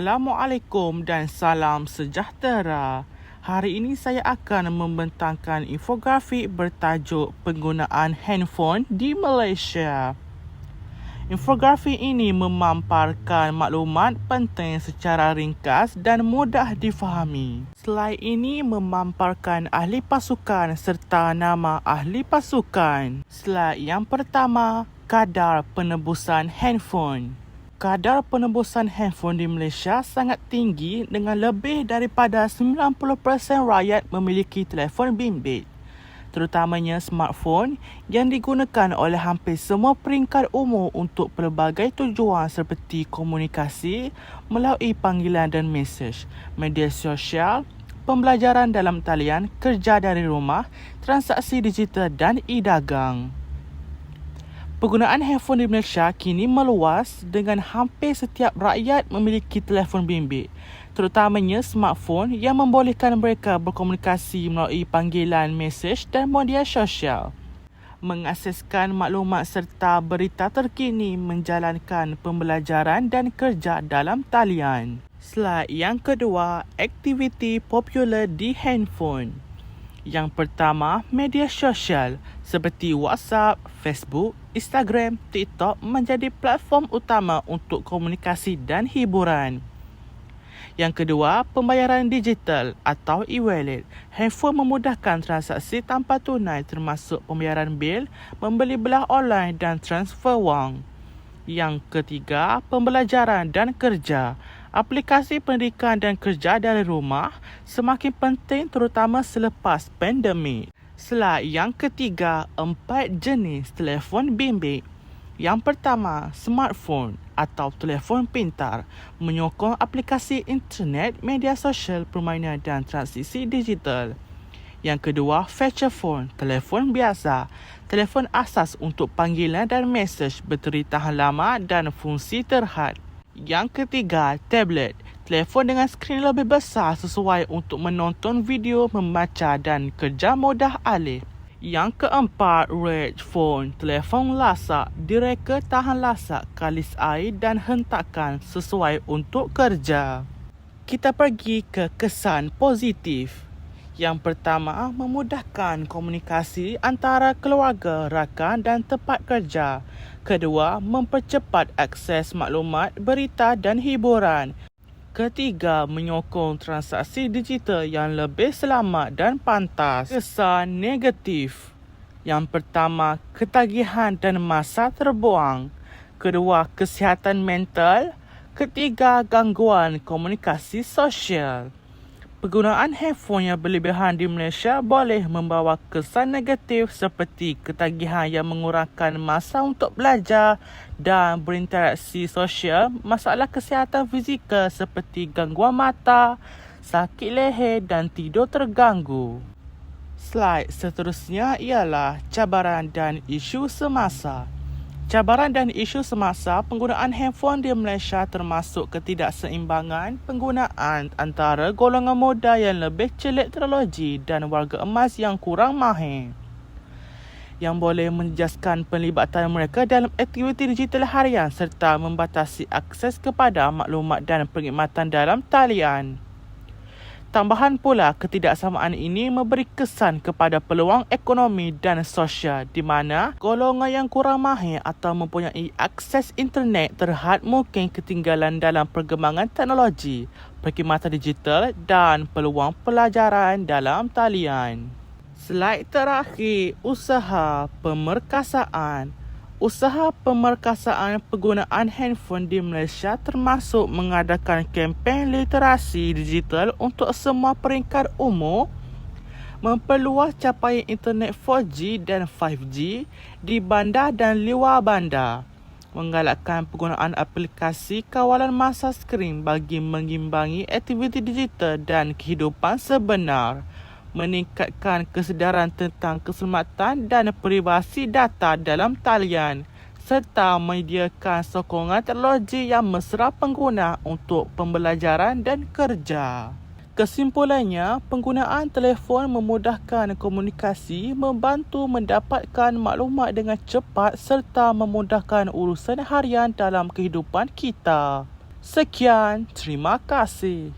Assalamualaikum dan salam sejahtera. Hari ini saya akan membentangkan infografik bertajuk penggunaan handphone di Malaysia. Infografik ini memamparkan maklumat penting secara ringkas dan mudah difahami. Slide ini memamparkan ahli pasukan serta nama ahli pasukan. Slide yang pertama, kadar penebusan handphone. Kadar penebusan handphone di Malaysia sangat tinggi dengan lebih daripada 90% rakyat memiliki telefon bimbit, terutamanya smartphone yang digunakan oleh hampir semua peringkat umur untuk pelbagai tujuan seperti komunikasi melalui panggilan dan mesej, media sosial, pembelajaran dalam talian, kerja dari rumah, transaksi digital dan e-dagang. Penggunaan handphone di Malaysia kini meluas dengan hampir setiap rakyat memiliki telefon bimbit, terutamanya smartphone yang membolehkan mereka berkomunikasi melalui panggilan, mesej dan media sosial, mengakseskan maklumat serta berita terkini, menjalankan pembelajaran dan kerja dalam talian. Slide yang kedua, aktiviti popular di handphone. Yang pertama, media sosial seperti WhatsApp, Facebook, Instagram, TikTok menjadi platform utama untuk komunikasi dan hiburan. Yang kedua, pembayaran digital atau e-wallet. Handphone memudahkan transaksi tanpa tunai termasuk pembayaran bil, membeli belah online dan transfer wang. Yang ketiga, pembelajaran dan kerja. Aplikasi pendidikan dan kerja dari rumah semakin penting terutama selepas pandemik. Slide yang ketiga, 4 jenis telefon bimbit. Yang pertama, smartphone atau telefon pintar, menyokong aplikasi internet, media sosial, permainan dan transisi digital. Yang kedua, feature phone, telefon biasa, telefon asas untuk panggilan dan mesej, bateri tahan lama dan fungsi terhad. Yang ketiga, tablet, telefon dengan skrin lebih besar sesuai untuk menonton video, membaca dan kerja mudah alih. Yang keempat, red phone, telefon lasak, direka tahan lasak, kalis air dan hentakan sesuai untuk kerja. Kita pergi ke kesan positif. Yang pertama, memudahkan komunikasi antara keluarga, rakan dan tempat kerja. Kedua, mempercepat akses maklumat, berita dan hiburan. Ketiga, menyokong transaksi digital yang lebih selamat dan pantas. Kesan negatif. Yang pertama, ketagihan dan masa terbuang. Kedua, kesihatan mental. Ketiga, gangguan komunikasi sosial. Penggunaan handphone yang berlebihan di Malaysia boleh membawa kesan negatif seperti ketagihan yang mengurangkan masa untuk belajar dan berinteraksi sosial, masalah kesihatan fizikal seperti gangguan mata, sakit leher dan tidur terganggu. Slide seterusnya ialah cabaran dan isu semasa. Cabaran dan isu semasa penggunaan handphone di Malaysia termasuk ketidakseimbangan penggunaan antara golongan muda yang lebih celik teknologi dan warga emas yang kurang mahir, yang boleh menjejaskan pelibatan mereka dalam aktiviti digital harian serta membatasi akses kepada maklumat dan perkhidmatan dalam talian. Tambahan pula, ketidaksamaan ini memberi kesan kepada peluang ekonomi dan sosial di mana golongan yang kurang mahir atau mempunyai akses internet terhad mungkin ketinggalan dalam perkembangan teknologi, perkhidmatan digital dan peluang pelajaran dalam talian. Slide terakhir, usaha pemerkasaan. Usaha pemerkasaan penggunaan handphone di Malaysia termasuk mengadakan kempen literasi digital untuk semua peringkat umur, memperluas capaian internet 4G dan 5G di bandar dan luar bandar, menggalakkan penggunaan aplikasi kawalan masa skrin bagi mengimbangi aktiviti digital dan kehidupan sebenar, meningkatkan kesedaran tentang keselamatan dan privasi data dalam talian serta menyediakan sokongan teknologi yang mesra pengguna untuk pembelajaran dan kerja. Kesimpulannya, penggunaan telefon memudahkan komunikasi, membantu mendapatkan maklumat dengan cepat serta memudahkan urusan harian dalam kehidupan kita. Sekian, terima kasih.